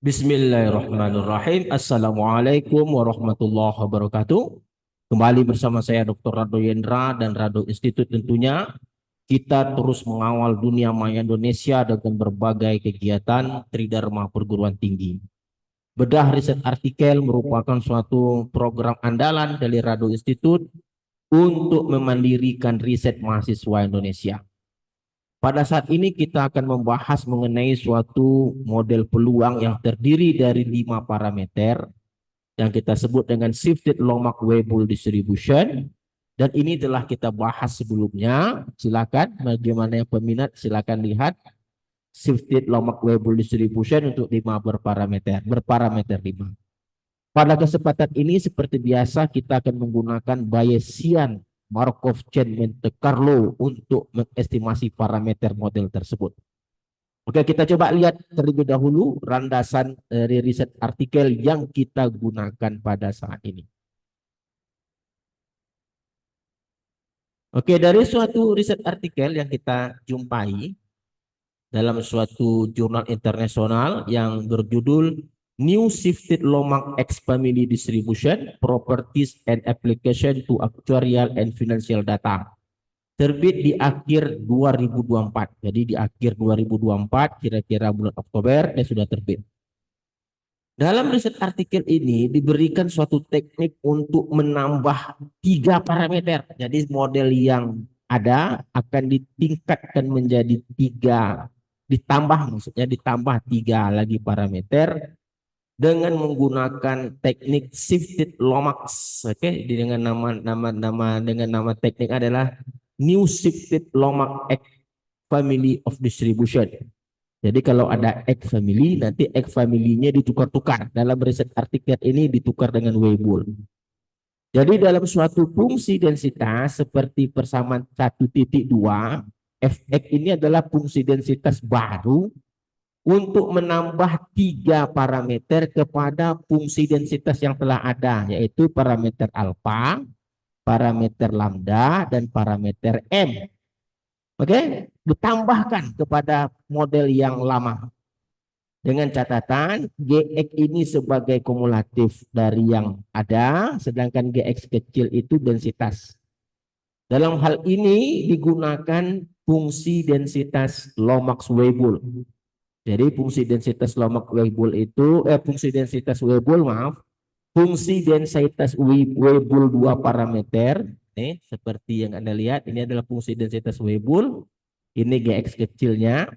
Bismillahirrahmanirrahim. Assalamualaikum warahmatullahi wabarakatuh. Kembali bersama saya Dr. Rado Yendra dan Rado Institute tentunya. Kita terus mengawal dunia maya Indonesia dengan berbagai kegiatan Tridharma Perguruan Tinggi. Bedah riset artikel merupakan suatu program andalan dari Rado Institute untuk memandirikan riset mahasiswa Indonesia. Pada saat ini kita akan membahas mengenai suatu model peluang yang terdiri dari 5 parameter yang kita sebut dengan shifted Lomax-Weibull distribution, dan ini telah kita bahas sebelumnya. Silakan bagaimana yang peminat silakan lihat shifted Lomax-Weibull distribution untuk 5 berparameter 5. Pada kesempatan ini seperti biasa kita akan menggunakan Bayesian Markov Chain Monte Carlo untuk mengestimasi parameter model tersebut. Oke, kita coba lihat terlebih dahulu landasan dari riset artikel yang kita gunakan pada saat ini. Oke, dari suatu riset artikel yang kita jumpai dalam suatu jurnal internasional yang berjudul New Shifted Lomax X Family Distribution, Properties and Application to Actuarial and Financial Data. Terbit di akhir 2024. Jadi di akhir 2024, kira-kira bulan Oktober, sudah terbit. Dalam riset artikel ini diberikan suatu teknik untuk menambah 3 parameter. Jadi model yang ada akan ditingkatkan menjadi 3, maksudnya ditambah 3 lagi parameter dengan menggunakan teknik shifted Lomax. Oke, dengan nama teknik adalah New Shifted Lomax X Family of Distribution. Jadi kalau ada X family, nanti X family-nya ditukar-tukar. Dalam riset artikel ini ditukar dengan Weibull. Jadi dalam suatu fungsi densitas seperti persamaan 1.2, Fx ini adalah fungsi densitas baru untuk menambah 3 parameter kepada fungsi densitas yang telah ada, yaitu parameter alfa, parameter lambda, dan parameter m. Oke, ditambahkan kepada model yang lama. Dengan catatan Gx ini sebagai kumulatif dari yang ada, sedangkan Gx kecil itu densitas. Dalam hal ini digunakan fungsi densitas Lomax-Weibull. Jadi fungsi densitas Lomax-Weibull itu, fungsi densitas Weibull, fungsi densitas Weibull 2 parameter. Nih, seperti yang Anda lihat, ini adalah fungsi densitas Weibull. Ini Gx kecilnya,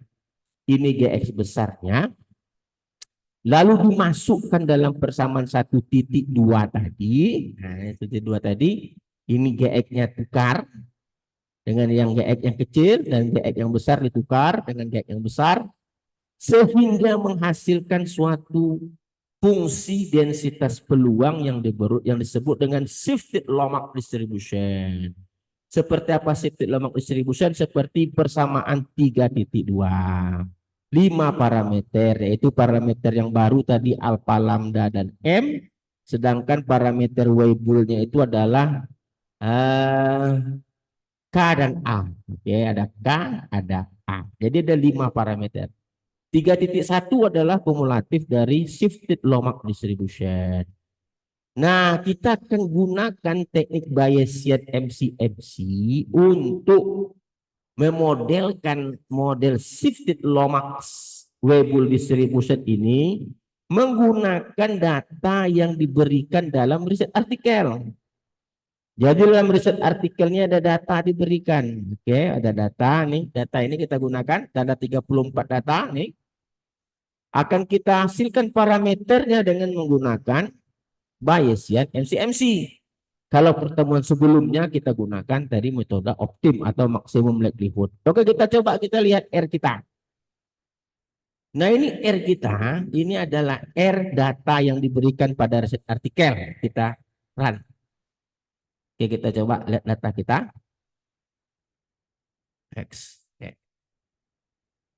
ini Gx besarnya. Lalu dimasukkan dalam persamaan 1.2 tadi. Nah, 1.2 tadi, ini Gx-nya tukar dengan yang Gx yang kecil, dan Gx yang besar ditukar dengan Gx yang besar, sehingga menghasilkan suatu fungsi densitas peluang yang disebut dengan shifted Lomax distribution. Seperti apa shifted Lomax distribution? Seperti persamaan 3.2. 5 parameter, yaitu parameter yang baru tadi alfa, lambda, dan m. Sedangkan parameter Weibull-nya itu adalah K dan A. Oke, ada K, ada A. Jadi ada 5 parameter. 3.1 adalah kumulatif dari shifted Lomax distribution. Nah, kita akan gunakan teknik Bayesian MCMC untuk memodelkan model shifted Lomax-Weibull distribution ini menggunakan data yang diberikan dalam riset artikel. Jadi dalam riset artikelnya ada data diberikan. Oke, ada data nih. Data ini kita gunakan, ada 34 data nih. Akan kita hasilkan parameternya dengan menggunakan Bayesian MCMC. Kalau pertemuan sebelumnya kita gunakan tadi metode optim atau maksimum likelihood. Oke, kita lihat R kita. Nah, ini R kita, ini adalah R data yang diberikan pada riset artikel. Kita run. Oke, kita coba lihat data kita. X. Oke.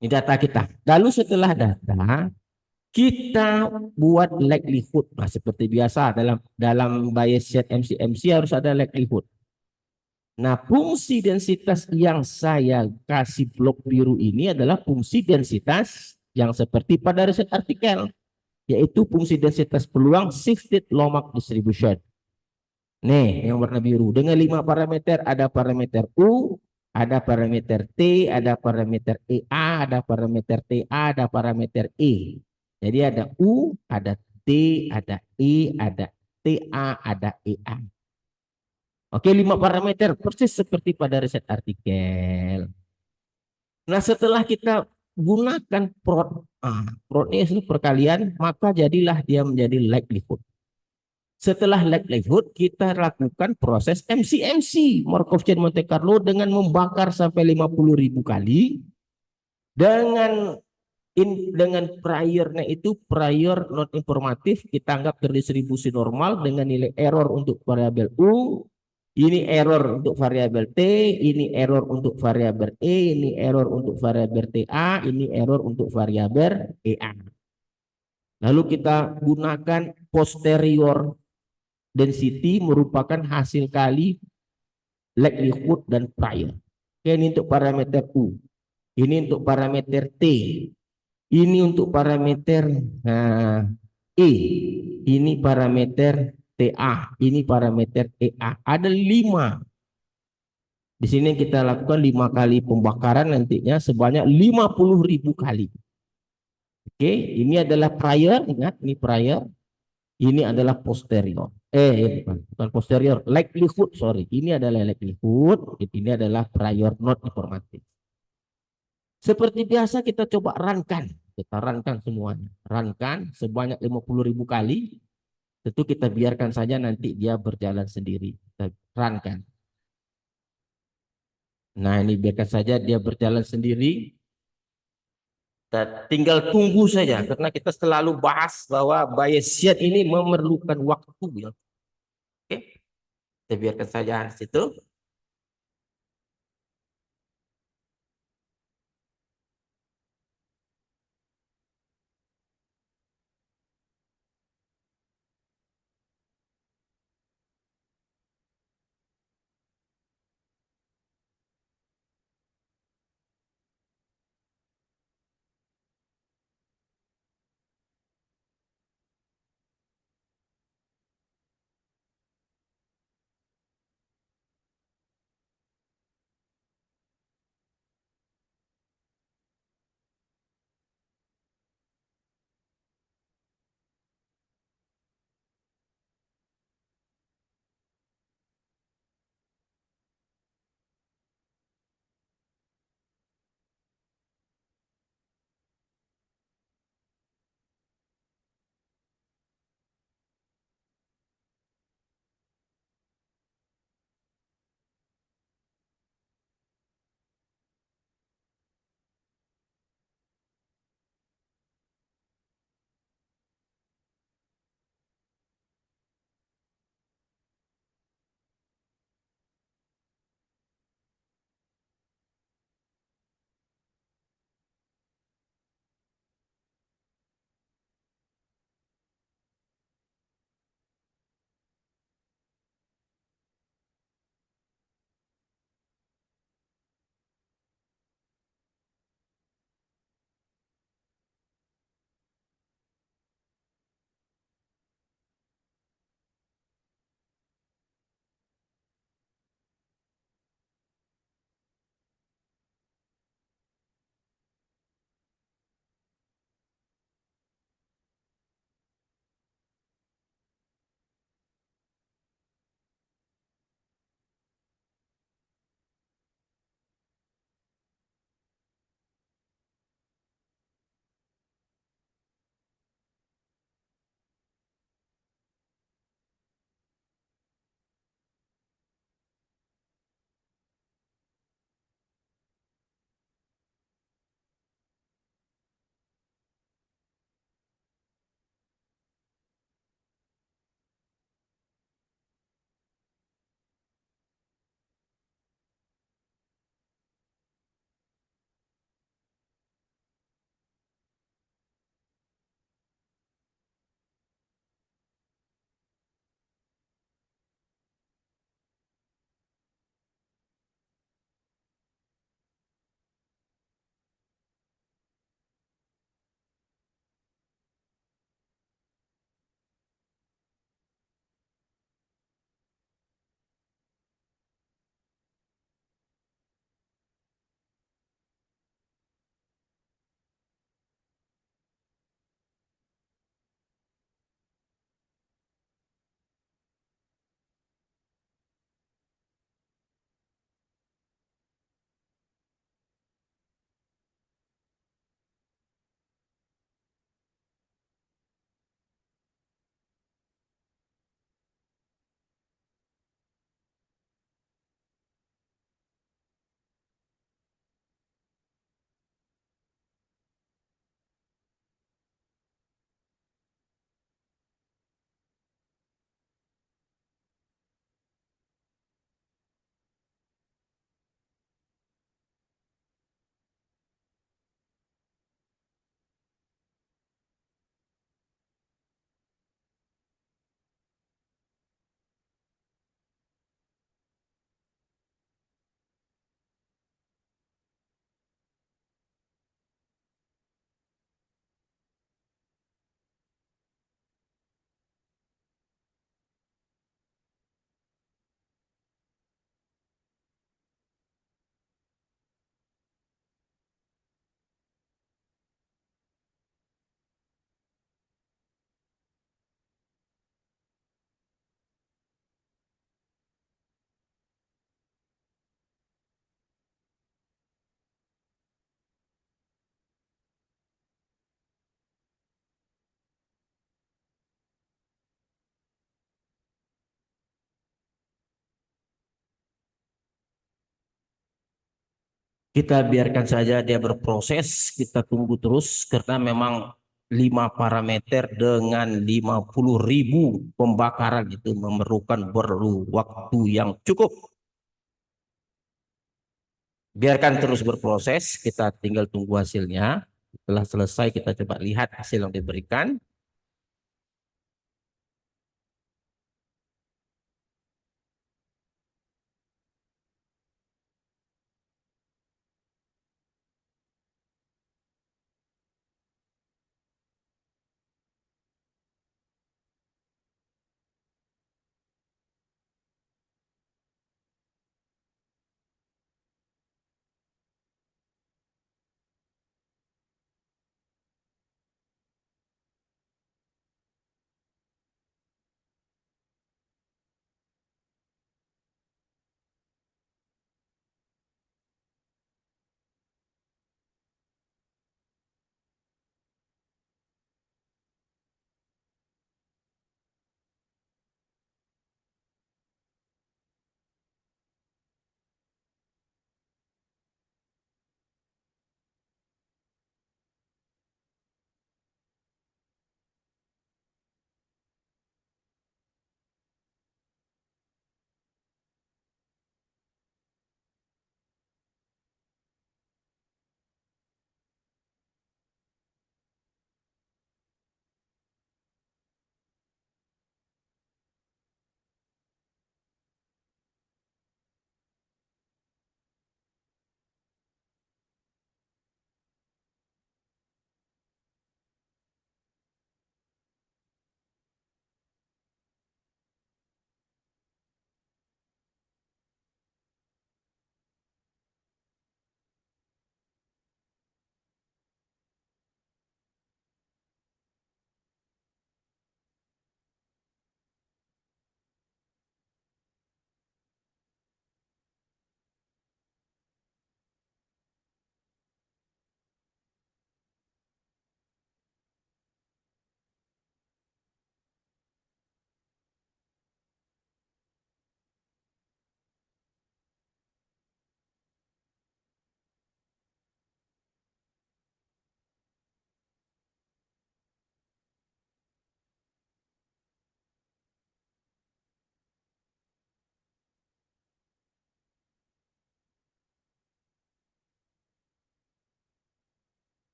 Ini data kita. Lalu setelah data, kita buat likelihood. Nah, seperti biasa dalam Bayesian MCMC harus ada likelihood. Nah, fungsi densitas yang saya kasih blok biru ini adalah fungsi densitas yang seperti pada riset artikel. yaitu fungsi densitas peluang shifted Lomax distribution. Nih, yang warna biru. Dengan 5 parameter, ada parameter U, ada parameter T, ada parameter EA, ada parameter TA, ada parameter E. Jadi ada U, ada T, ada E, ada TA, ada EA. Oke, 5 parameter persis seperti pada riset artikel. Nah, setelah kita gunakan prod ini perkalian, maka jadilah dia menjadi likelihood. Setelah likelihood, kita lakukan proses MCMC, Markov chain Monte Carlo, dengan membakar sampai 50.000 kali dengan priornya itu prior non informatif, kita anggap terdistribusi normal dengan nilai error untuk variabel U, ini error untuk variabel T, ini error untuk variabel E, ini error untuk variabel TA, ini error untuk variabel EA. Lalu kita gunakan posterior density merupakan hasil kali likelihood dan prior. Ini untuk parameter U, ini untuk parameter T, ini untuk parameter E, ini parameter TA, ini parameter EA. Ada 5. Di sini kita lakukan 5 kali pembakaran nantinya sebanyak 50.000 kali. Oke, ini adalah prior, ingat ini prior. Ini adalah posterior. Bukan posterior, likelihood, sorry. Ini adalah likelihood, ini adalah prior not informatif. Seperti biasa kita coba runkan. Kita runkan semuanya. Runkan sebanyak 50.000 kali. Tentu kita biarkan saja nanti dia berjalan sendiri. Kita runkan. Nah, ini biarkan saja dia berjalan sendiri. Kita tinggal tunggu saja karena kita selalu bahas bahwa Bayesian ini memerlukan waktu ya. Oke, kita biarkan saja di situ. Kita biarkan saja dia berproses, kita tunggu terus karena memang 5 parameter dengan 50.000 pembakaran itu memerlukan perlu waktu yang cukup. Biarkan terus berproses, kita tinggal tunggu hasilnya. Setelah selesai kita coba lihat hasil yang diberikan.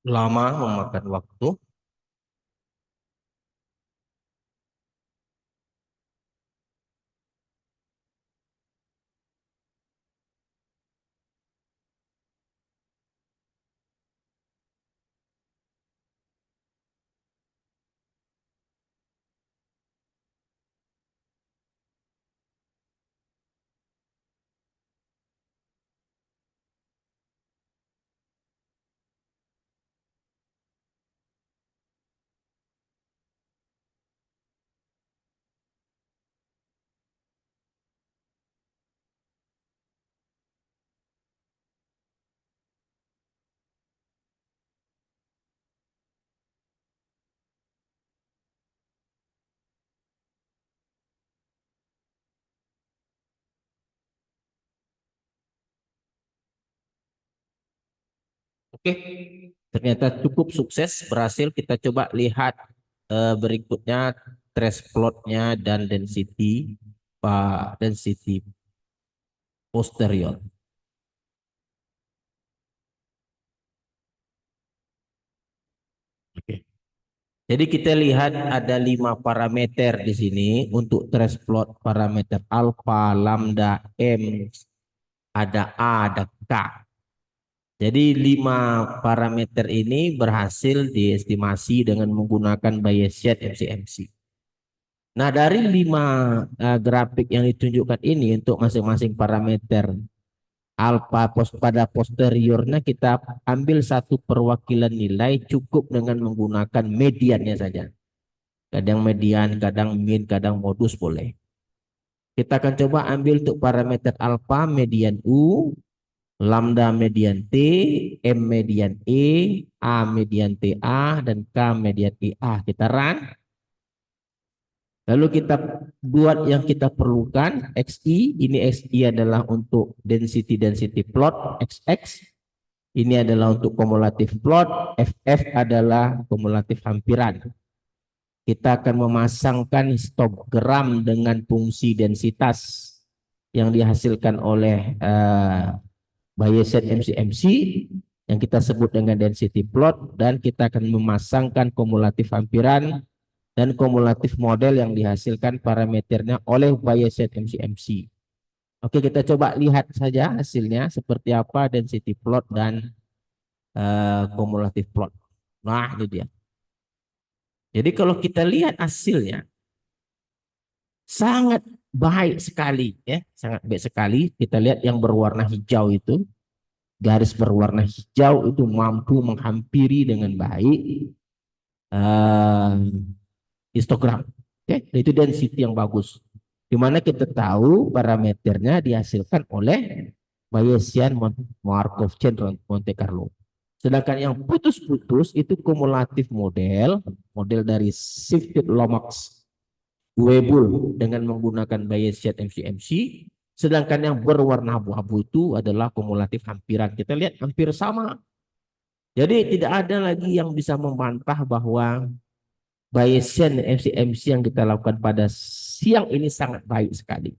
lama, memakan waktu. Oke, ternyata cukup sukses, berhasil. Kita coba lihat berikutnya trace plotnya dan density posterior. Oke. Jadi kita lihat ada 5 parameter di sini untuk trace plot parameter alpha, lambda, m, ada a, ada k. Jadi 5 parameter ini berhasil diestimasi dengan menggunakan Bayesian MCMC. Nah, dari 5 grafik yang ditunjukkan ini untuk masing-masing parameter alfa pada posteriornya kita ambil satu perwakilan nilai cukup dengan menggunakan mediannya saja. Kadang median, kadang min, kadang modus boleh. Kita akan coba ambil untuk parameter alfa median U, lambda median T, M median E, A median TA, dan K median IA. Kita run. Lalu kita buat yang kita perlukan, XI, ini XI adalah untuk density plot, XX, ini adalah untuk kumulatif plot, FF adalah kumulatif hampiran. Kita akan memasangkan histogram dengan fungsi densitas yang dihasilkan oleh Bayesian MCMC yang kita sebut dengan density plot, dan kita akan memasangkan kumulatif hampiran dan kumulatif model yang dihasilkan parameternya oleh Bayesian MCMC. Oke, kita coba lihat saja hasilnya seperti apa density plot dan kumulatif plot. Nah, itu dia. Jadi kalau kita lihat hasilnya sangat baik sekali ya, sangat baik sekali. Kita lihat yang berwarna hijau itu, garis berwarna hijau itu mampu menghampiri dengan baik uh, histogram. Oke, itu density yang bagus. Di mana kita tahu parameternya dihasilkan oleh Bayesian Markov chain Monte Carlo. Sedangkan yang putus-putus itu kumulatif model dari shifted Lomax Weibull dengan menggunakan Bayesian MCMC. Sedangkan yang berwarna abu-abu itu adalah kumulatif hampiran. Kita lihat hampir sama. Jadi tidak ada lagi yang bisa membantah bahwa Bayesian MCMC yang kita lakukan pada siang ini sangat baik sekali.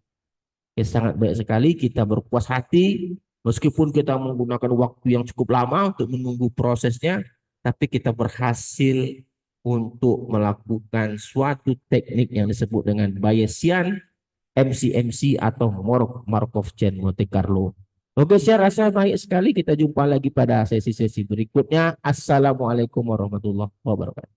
Ya, sangat baik sekali. Kita berpuas hati meskipun kita menggunakan waktu yang cukup lama untuk menunggu prosesnya, tapi kita berhasil untuk melakukan suatu teknik yang disebut dengan Bayesian MCMC atau Markov chain Monte Carlo. Oke, saya rasa baik sekali. Kita jumpa lagi pada sesi-sesi berikutnya. Assalamualaikum warahmatullahi wabarakatuh.